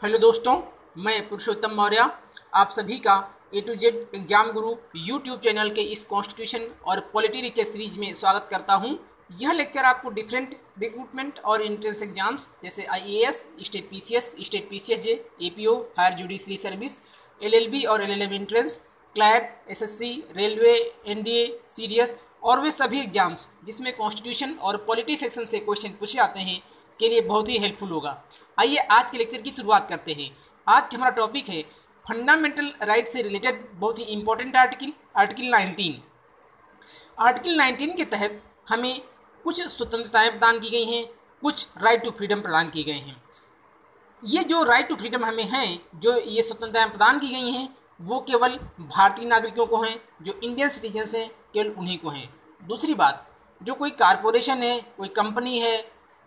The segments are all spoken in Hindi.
हेलो दोस्तों, मैं पुरुषोत्तम मौर्य आप सभी का ए to Z exam Guru YouTube channel के इस कॉन्स्टिट्यूशन और पॉलिटी रीचर सीरीज में स्वागत करता हूं। यह लेक्चर आपको डिफरेंट रिक्रूटमेंट और एंट्रेंस एग्जाम्स जैसे IAS, state PCS J, APO, higher judiciary service, LLB और LLM entrance, CLAT, SSC, railway, NDA, CDS और वे सभी एग्जाम्स जिसमें कॉन्स्टिट्यूशन और पॉलिटी सेक्शन से क्वेश्चन पूछे जाते हैं के लिए बहुत ही हेल्पफुल होगा। आइए आज के लेक्चर की शुरुआत करते हैं। आज हमारा टॉपिक है फंडामेंटल राइट से रिलेटेड बहुत ही इंपॉर्टेंट आर्टिकल 19। आर्टिकल 19 के तहत हमें कुछ स्वतंत्रताएं प्रदान की गई हैं, कुछ राइट टू फ्रीडम प्रदान किए गए हैं। ये जो राइट टू फ्रीडम हमें हैं, जो ये स्वतंत्रताएं प्रदान की गई हैं, वो केवल भारतीय नागरिकों को हैं, जो इंडियन सिटीजन्स हैं केवल उन्हीं को हैं। दूसरी बात, जो कोई कारपोरेशन है, कोई कंपनी है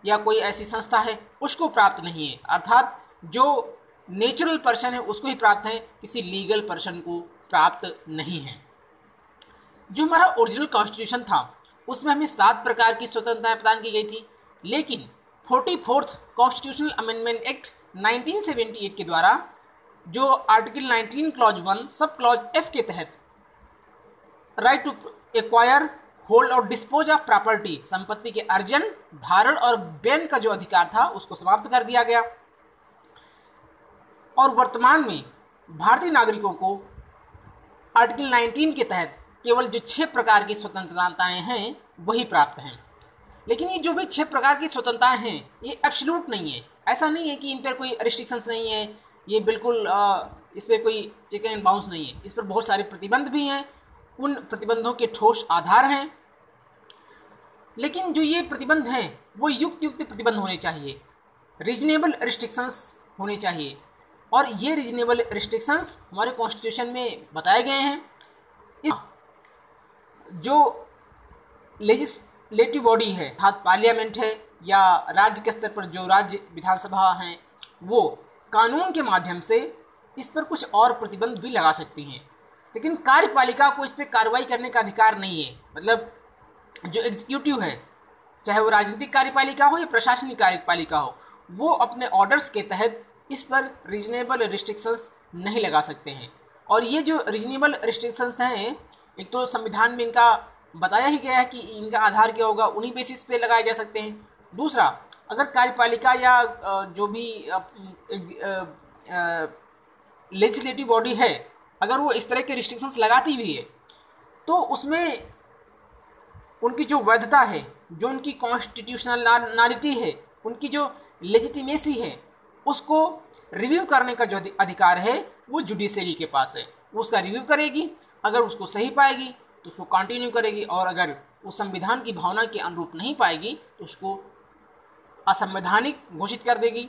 या कोई ऐसी संस्था है उसको प्राप्त नहीं है, अर्थात जो नेचुरल पर्सन है उसको ही प्राप्त है, किसी लीगल पर्सन को प्राप्त नहीं है। जो हमारा ओरिजिनल कॉन्स्टिट्यूशन था उसमें हमें 7 प्रकार की स्वतंत्रताएं प्रदान की गई थी, लेकिन 44th कॉन्स्टिट्यूशनल अमेंडमेंट एक्ट 1978 के द्वारा जो article 19 clause 1 sub clause F के तहत राइट टू एक्वायर, होल्ड और डिस्पोज ऑफ प्रॉपर्टी, संपत्ति के अर्जन, धारण और बैन का जो अधिकार था उसको समाप्त कर दिया गया और वर्तमान में भारतीय नागरिकों को आर्टिकल 19 के तहत केवल जो 6 प्रकार की स्वतंत्रताएं हैं वही प्राप्त हैं। लेकिन ये जो भी 6 प्रकार की स्वतंत्रताएं हैं ये एब्सोल्यूट नहीं है। ऐसा नहीं है कि इन पर कोई रिस्ट्रिक्शंस नहीं है, ये बिल्कुल इस पर कोई चेक एंड बाउंस नहीं है। इस पर बहुत सारे प्रतिबंध भी हैं, उन प्रतिबंधों के ठोस आधार हैं, लेकिन जो ये प्रतिबंध हैं वो युक्त प्रतिबंध होने चाहिए, रीजनेबल रिस्ट्रिक्शंस होने चाहिए और ये रीजनेबल रिस्ट्रिक्शंस हमारे कॉन्स्टिट्यूशन में बताए गए हैं। जो लेजिस्लेटिव बॉडी है अर्थात पार्लियामेंट है या राज्य के स्तर पर जो राज्य विधानसभा हैं वो कानून के माध्यम से इस पर कुछ और प्रतिबंध भी लगा सकती हैं, लेकिन कार्यपालिका को इस पर कार्रवाई करने का अधिकार नहीं है। मतलब जो एग्जीक्यूटिव है, चाहे वो राजनीतिक कार्यपालिका हो या प्रशासनिक कार्यपालिका हो, वो अपने ऑर्डर्स के तहत इस पर रीजनेबल रिस्ट्रिक्शंस नहीं लगा सकते हैं। और ये जो रीजनेबल रिस्ट्रिक्शंस हैं, एक तो संविधान में इनका बताया ही गया है कि इनका आधार क्या होगा, उन्हीं बेसिस पे लगाए जा सकते हैं। दूसरा, अगर कार्यपालिका या जो भी लेजिस्लेटिव बॉडी है अगर वो इस तरह के रिस्ट्रिक्शंस लगाती भी है तो उसमें उनकी जो वैधता है, जो उनकी कॉन्स्टिट्यूशनलिटी है, उनकी जो लेजिटिमेसी है, उसको रिव्यू करने का जो अधिकार है वो जुडिशरी के पास है। वो उसका रिव्यू करेगी, अगर उसको सही पाएगी तो उसको कंटिन्यू करेगी और अगर वो संविधान की भावना के अनुरूप नहीं पाएगी तो उसको असंवैधानिक घोषित कर देगी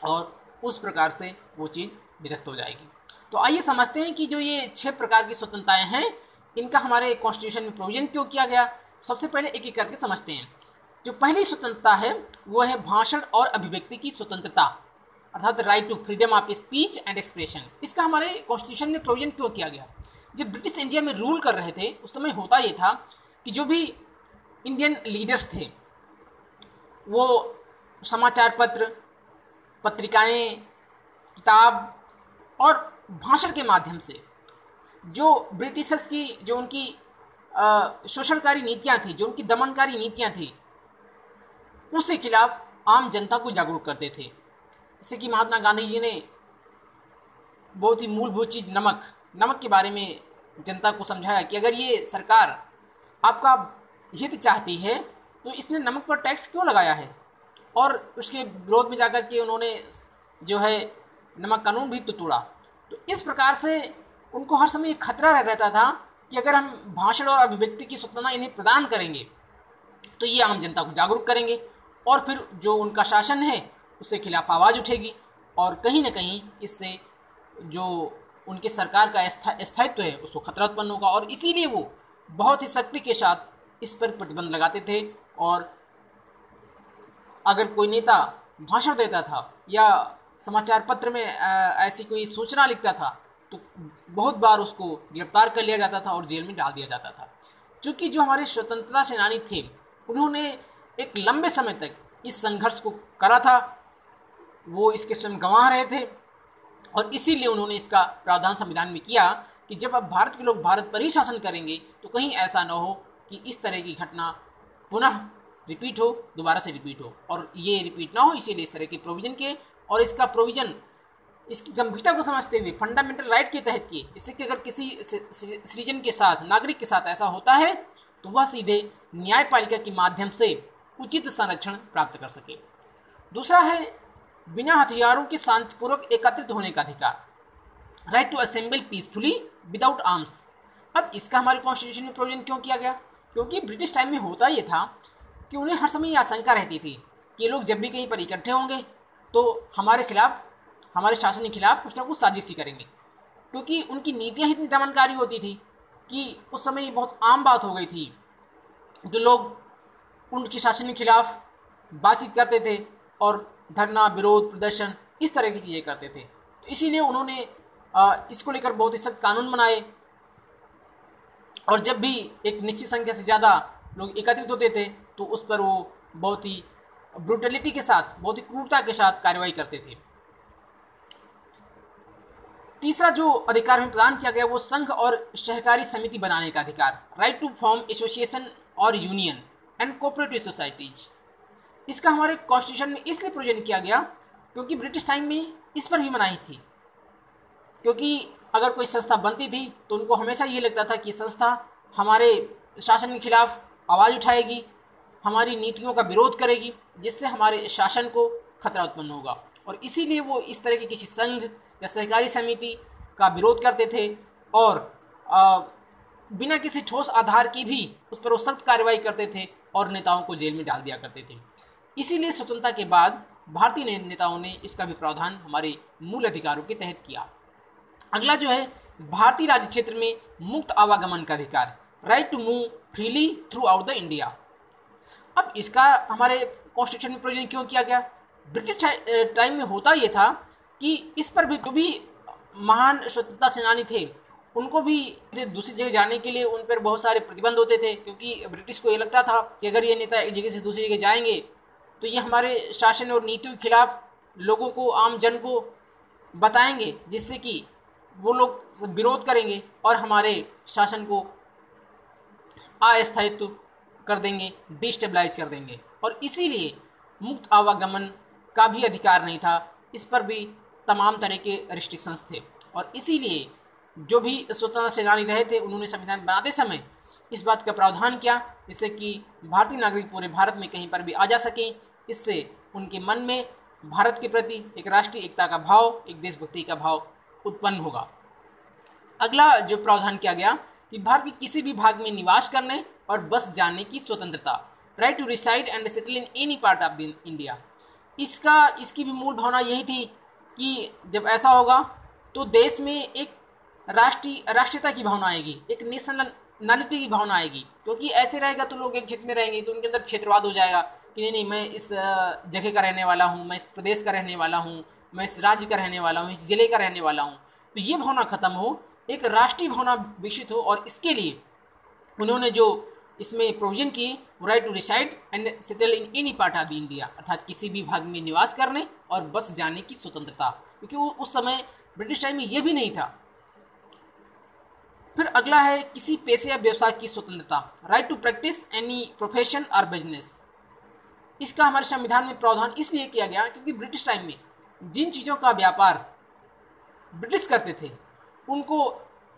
और उस प्रकार से वो चीज़ निरस्त हो जाएगी। तो आइए समझते हैं कि जो ये 6 प्रकार की स्वतंत्रताएं हैं इनका हमारे कॉन्स्टिट्यूशन में प्रोविजन क्यों किया गया। सबसे पहले एक एक करके समझते हैं। जो पहली स्वतंत्रता है वो है भाषण और अभिव्यक्ति की स्वतंत्रता, अर्थात right to freedom of speech and expression. इसका हमारे कॉन्स्टिट्यूशन में प्रोविजन क्यों किया गया। जब ब्रिटिश इंडिया में रूल कर रहे थे उस समय होता ये था कि जो भी इंडियन लीडर्स थे वो समाचार पत्र, पत्रिकाएं, किताब और भाषण के माध्यम से जो ब्रिटिशर्स की जो उनकी शोषणकारी नीतियां थी, जो उनकी दमनकारी नीतियां थी, उसके खिलाफ आम जनता को जागरूक करते थे। जैसे कि महात्मा गांधी जी ने बहुत ही मूलभूत चीज़ नमक के बारे में जनता को समझाया कि अगर ये सरकार आपका हित चाहती है तो इसने नमक पर टैक्स क्यों लगाया है, और उसके विरोध में जाकर के उन्होंने जो है नमक कानून भी तो तोड़ा। तो इस प्रकार से उनको हर समय खतरा रहता था कि अगर हम भाषण और अभिव्यक्ति की स्वतंत्रता इन्हें प्रदान करेंगे तो ये आम जनता को जागरूक करेंगे और फिर जो उनका शासन है उसके खिलाफ आवाज़ उठेगी और कहीं ना कहीं इससे जो उनके सरकार का स्थायित्व है उसको खतरा उत्पन्न होगा। और इसीलिए वो बहुत ही सख्ती के साथ इस पर प्रतिबंध लगाते थे और अगर कोई नेता भाषण देता था या समाचार पत्र में ऐसी कोई सूचना लिखता था तो बहुत बार उसको गिरफ्तार कर लिया जाता था और जेल में डाल दिया जाता था। क्योंकि जो हमारे स्वतंत्रता सेनानी थे उन्होंने एक लंबे समय तक इस संघर्ष को करा था, वो इसके स्वयं गंवा रहे थे, और इसीलिए उन्होंने इसका प्रावधान संविधान में किया कि जब अब भारत के लोग भारत पर ही शासन करेंगे तो कहीं ऐसा न हो कि इस तरह की घटना पुनः रिपीट हो, दोबारा से रिपीट हो, और ये रिपीट ना हो, इसीलिए इस तरह के प्रोविजन के, और इसका प्रोविजन इसकी गंभीरता को समझते हुए फंडामेंटल राइट के तहत किए, जिससे कि अगर किसी सिटीजन के साथ, नागरिक के साथ ऐसा होता है तो वह सीधे न्यायपालिका के माध्यम से उचित संरक्षण प्राप्त कर सके। दूसरा है बिना हथियारों के शांतिपूर्वक एकत्रित होने का अधिकार, right to assemble peacefully without arms. अब इसका हमारे कॉन्स्टिट्यूशन में प्रोविजन क्यों किया गया? क्योंकि ब्रिटिश टाइम में होता यह था कि उन्हें हर समय यह आशंका रहती थी कि ये लोग जब भी कहीं पर इकट्ठे होंगे तो हमारे खिलाफ, हमारे शासन के खिलाफ कुछ ना कुछ साजिश करेंगे, क्योंकि उनकी नीतियाँ इतनी दमनकारी होती थी कि उस समय ये बहुत आम बात हो गई थी कि लोग उनके शासन के खिलाफ बातचीत करते थे और धरना, विरोध, प्रदर्शन, इस तरह की चीज़ें करते थे। तो इसीलिए उन्होंने इसको लेकर बहुत ही सख्त कानून बनाए, और जब भी एक निश्चित संख्या से ज़्यादा लोग एकत्रित होते थे तो उस पर वो बहुत ही ब्रूटलिटी के साथ, बहुत ही क्रूरता के साथ कार्रवाई करते थे। तीसरा जो अधिकार में प्रदान किया गया वो संघ और सहकारी समिति बनाने का अधिकार, राइट टू फॉर्म एसोसिएशन और यूनियन एंड कोऑपरेटिव सोसाइटीज। इसका हमारे कॉन्स्टिट्यूशन में इसलिए प्रोविजन किया गया क्योंकि ब्रिटिश टाइम में इस पर भी मनाही थी, क्योंकि अगर कोई संस्था बनती थी तो उनको हमेशा ये लगता था कि संस्था हमारे शासन के खिलाफ आवाज़ उठाएगी, हमारी नीतियों का विरोध करेगी, जिससे हमारे शासन को खतरा उत्पन्न होगा, और इसीलिए वो इस तरह की किसी संघ या सहकारी समिति का विरोध करते थे और बिना किसी ठोस आधार की भी उस पर वो सख्त कार्रवाई करते थे और नेताओं को जेल में डाल दिया करते थे। इसीलिए स्वतंत्रता के बाद भारतीय नेताओं ने इसका भी प्रावधान हमारे मूल अधिकारों के तहत किया। अगला जो है भारतीय राज्य क्षेत्र में मुक्त आवागमन का अधिकार, right to move freely throughout the India. अब इसका हमारे कॉन्स्टिट्यूशन में प्रोविजन क्यों किया गया? ब्रिटिश टाइम में होता यह था कि इस पर भी जो भी महान स्वतंत्रता सेनानी थे उनको भी दूसरी जगह जाने के लिए उन पर बहुत सारे प्रतिबंध होते थे, क्योंकि ब्रिटिश को ये लगता था कि अगर ये नेता एक जगह से दूसरी जगह जाएंगे तो ये हमारे शासन और नीतियों के खिलाफ लोगों को, आम जन को बताएंगे, जिससे कि वो लोग विरोध करेंगे और हमारे शासन को अस्थायित्व कर देंगे, डिस्टेबलाइज कर देंगे, और इसीलिए मुक्त आवागमन का भी अधिकार नहीं था। इस पर भी तमाम तरह के रिस्ट्रिक्शंस थे, और इसीलिए जो भी स्वतंत्रता सेनानी रहे थे उन्होंने संविधान बनाते समय इस बात का प्रावधान किया जिससे कि भारतीय नागरिक पूरे भारत में कहीं पर भी आ जा सकें। इससे उनके मन में भारत के प्रति एक राष्ट्रीय एकता का भाव, एक देशभक्ति का भाव उत्पन्न होगा। अगला जो प्रावधान किया गया कि भारत के किसी भी भाग में निवास करने और बस जाने की स्वतंत्रता, right to reside and settle in any part of India. इसकी भी मूल भावना यही थी कि जब ऐसा होगा तो देश में एक राष्ट्रीयता की भावना आएगी, एक नेशनलिटी की भावना आएगी, क्योंकि ऐसे रहेगा तो लोग एक क्षेत्र में रहेंगे तो उनके अंदर क्षेत्रवाद हो जाएगा कि नहीं मैं इस जगह का रहने वाला हूँ, मैं इस प्रदेश का रहने वाला हूँ, मैं इस राज्य का रहने वाला हूँ, इस जिले का रहने वाला हूँ। तो ये भावना खत्म हो, एक राष्ट्रीय भावना विकसित हो, और इसके लिए उन्होंने जो इसमें प्रोविजन किए right to reside and settle in any part of India, अर्थात किसी भी भाग में निवास करने और बस जाने की स्वतंत्रता, क्योंकि उस समय ब्रिटिश टाइम में यह भी नहीं था। फिर अगला है किसी पेशे या व्यवसाय की स्वतंत्रता, right to practise any profession और बिजनेस। इसका हमारे संविधान में प्रावधान इसलिए किया गया क्योंकि ब्रिटिश टाइम में जिन चीज़ों का व्यापार ब्रिटिश करते थे उनको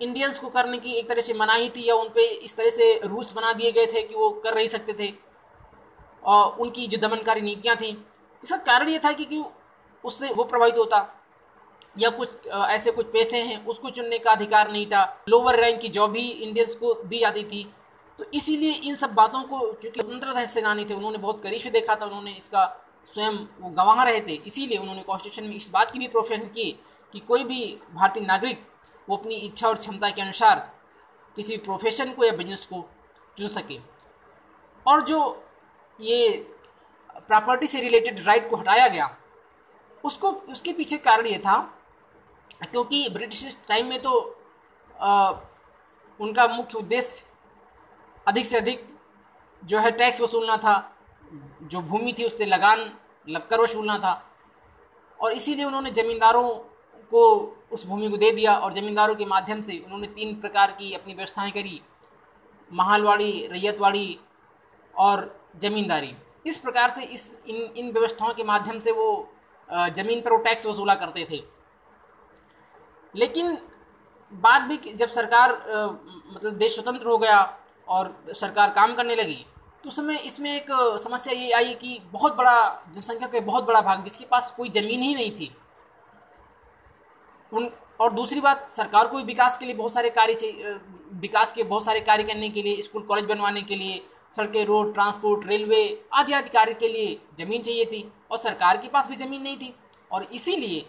इंडियंस को करने की एक तरह से मनाही थी, या उन पे इस तरह से रूल्स बना दिए गए थे कि वो कर नहीं सकते थे, और उनकी जो दमनकारी नीतियाँ थीं। इसका कारण ये था कि उससे वो प्रभावित होता, या कुछ ऐसे कुछ पैसे हैं उसको चुनने का अधिकार नहीं था, लोअर रैंक की जॉब भी इंडियंस को दी जाती थी। तो इसीलिए इन सब बातों को, चूँकि स्वतंत्रता सेनानी थे, उन्होंने बहुत करीब से देखा था, उन्होंने इसका स्वयं वो गवाह रहे थे, इसीलिए उन्होंने कॉन्स्टिट्यूशन में इस बात की भी प्रोविजन की कि कोई भी भारतीय नागरिक वो अपनी इच्छा और क्षमता के अनुसार किसी प्रोफेशन को या बिजनेस को चुन सके। और जो ये प्रॉपर्टी से रिलेटेड राइट को हटाया गया उसके पीछे कारण ये था क्योंकि ब्रिटिश टाइम में तो उनका मुख्य उद्देश्य अधिक से अधिक जो है टैक्स वसूलना था, जो भूमि थी उससे लगान कर वसूलना था, और इसीलिए उन्होंने ज़मींदारों को उस भूमि को दे दिया और ज़मींदारों के माध्यम से उन्होंने 3 प्रकार की अपनी व्यवस्थाएं करी, महालवाड़ी, रैयतवाड़ी और ज़मींदारी। इस प्रकार से इन व्यवस्थाओं के माध्यम से वो ज़मीन पर वो टैक्स वसूला करते थे। लेकिन बाद भी जब सरकार मतलब देश स्वतंत्र हो गया और सरकार काम करने लगी, तो उस समय इसमें एक समस्या ये आई कि बहुत बड़ा जनसंख्या का बहुत बड़ा भाग जिसके पास कोई ज़मीन ही नहीं थी और दूसरी बात, सरकार को भी विकास के लिए बहुत सारे कार्य चाहिए, विकास के बहुत सारे कार्य करने के लिए, स्कूल कॉलेज बनवाने के लिए, सड़कें, रोड, ट्रांसपोर्ट, रेलवे आदि आदि कार्य के लिए ज़मीन चाहिए थी और सरकार के पास भी ज़मीन नहीं थी। और इसीलिए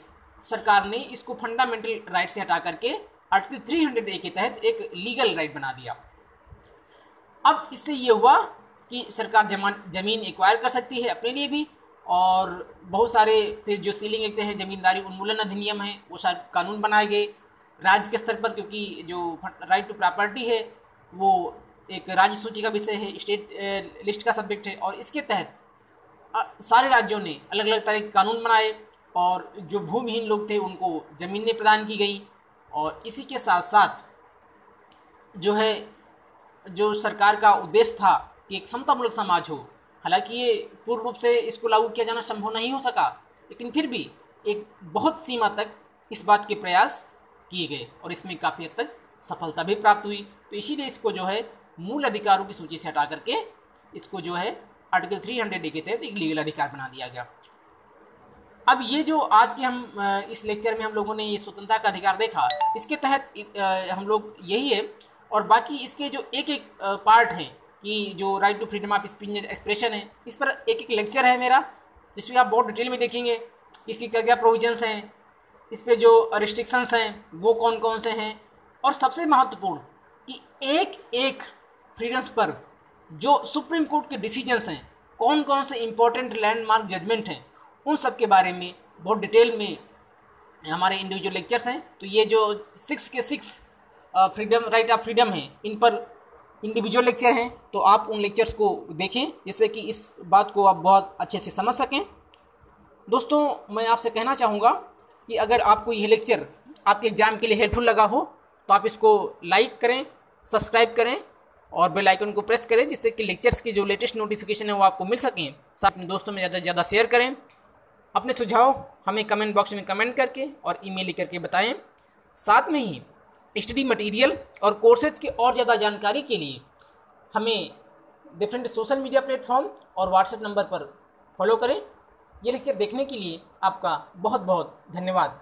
सरकार ने इसको फंडामेंटल राइट से हटा करके आर्टिकल 300A के तहत एक लीगल राइट बना दिया। अब इससे ये हुआ कि सरकार ज़मीन एक्वायर कर सकती है अपने लिए भी, और बहुत सारे फिर जो सीलिंग एक्ट है, ज़मींदारी उन्मूलन अधिनियम है, वो सारे कानून बनाए गए राज्य के स्तर पर, क्योंकि जो राइट टू प्रॉपर्टी है वो एक राज्य सूची का विषय है, स्टेट लिस्ट का सब्जेक्ट है। और इसके तहत सारे राज्यों ने अलग अलग तरह के कानून बनाए और जो भूमिहीन लोग थे उनको ज़मीनें प्रदान की गई। और इसी के साथ साथ जो है, जो सरकार का उद्देश्य था कि एक समतामूलक समाज हो, हालांकि ये पूर्ण रूप से इसको लागू किया जाना संभव नहीं हो सका, लेकिन फिर भी एक बहुत सीमा तक इस बात के प्रयास किए गए और इसमें काफ़ी हद तक सफलता भी प्राप्त हुई। तो इसीलिए इसको जो है मूल अधिकारों की सूची से हटा करके इसको जो है आर्टिकल 300A के तहत एक लीगल अधिकार बना दिया गया। अब ये जो आज के हम इस लेक्चर में हम लोगों ने ये स्वतंत्रता का अधिकार देखा, इसके तहत हम लोग यही है, और बाकी इसके जो एक एक पार्ट हैं कि जो right to freedom of speech and expression है, इस पर एक एक लेक्चर है मेरा, जिसमें आप बहुत डिटेल में देखेंगे इसकी क्या क्या प्रोविजंस हैं, इस पर जो रिस्ट्रिक्शंस हैं वो कौन कौन से हैं, और सबसे महत्वपूर्ण कि एक एक फ्रीडम्स पर जो सुप्रीम कोर्ट के डिसीजंस हैं, कौन कौन से इंपॉर्टेंट लैंडमार्क जजमेंट हैं, उन सब के बारे में बहुत डिटेल में हमारे इंडिविजुअल लेक्चर्स हैं। तो ये जो 6 के 6 फ्रीडम, राइट ऑफ फ्रीडम है, इन पर इंडिविजुअल लेक्चर हैं, तो आप उन लेक्चर्स को देखें जिससे कि इस बात को आप बहुत अच्छे से समझ सकें। दोस्तों, मैं आपसे कहना चाहूँगा कि अगर आपको यह लेक्चर आपके एग्ज़ाम के लिए हेल्पफुल लगा हो तो आप इसको लाइक करें, सब्सक्राइब करें और बेल आइकन को प्रेस करें, जिससे कि लेक्चर्स की जो लेटेस्ट नोटिफिकेशन है वो आपको मिल सकें। साथ में दोस्तों में ज़्यादा से ज़्यादा शेयर करें। अपने सुझाव हमें कमेंट बॉक्स में कमेंट करके और ईमेल लिख करके बताएं। साथ में ही स्टडी मटेरियल और कोर्सेज की और ज़्यादा जानकारी के लिए हमें डिफरेंट सोशल मीडिया प्लेटफॉर्म और व्हाट्सएप नंबर पर फॉलो करें। ये लेक्चर देखने के लिए आपका बहुत बहुत धन्यवाद।